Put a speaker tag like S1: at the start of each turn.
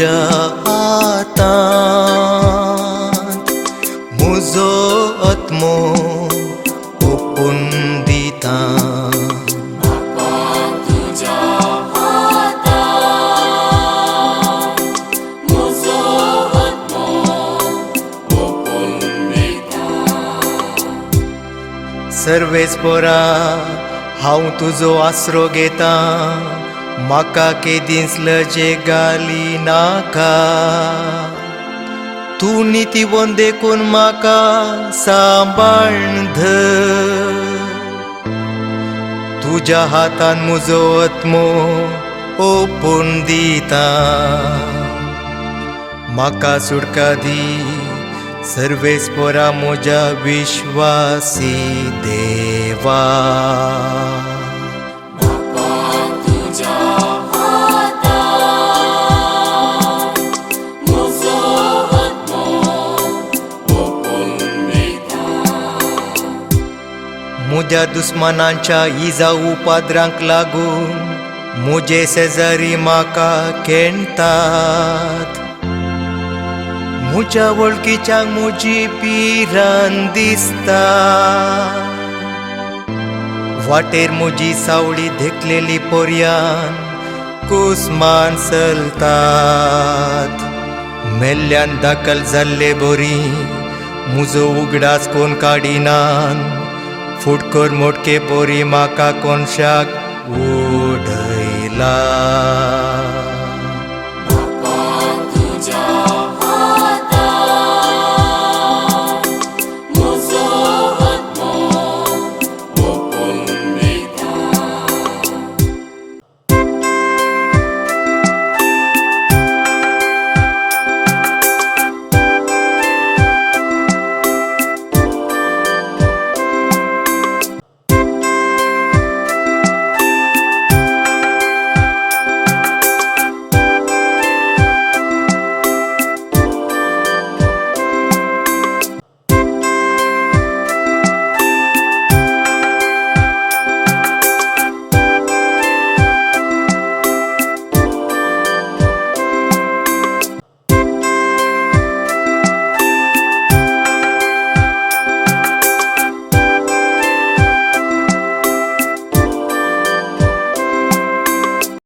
S1: तुझ्या हातांत म्हजो आत्मो ओपून दिता. सर्वेस्परा हांव तुजो आसरो घेता, म्हाका केदींच लजेगाली नाका. तूं नितीवन देखून म्हाका सांबाळन धर. तुज्या हातान म्हजो आत्मो ओपून दिता. म्हाका सुटका दी सर्वेस्परा म्हज्या विश्वासी देवा. म्हज्या दुस्मानांच्या इजा उपाद्रांक लागून म्हजे शेजारी म्हाका केणतात. म्हज्या वळखीच्यांक म्हजी पिरान दिसता. वाटेर म्हजी सावळी धेकलेली पोरयान कुस्मान चलतात. मेल्ल्यान दाखल जाल्ले बोरी म्हजो उगडास कोण काडिनान. फुटकर मोटके बोरी म्हाका कोनशाक उडयला.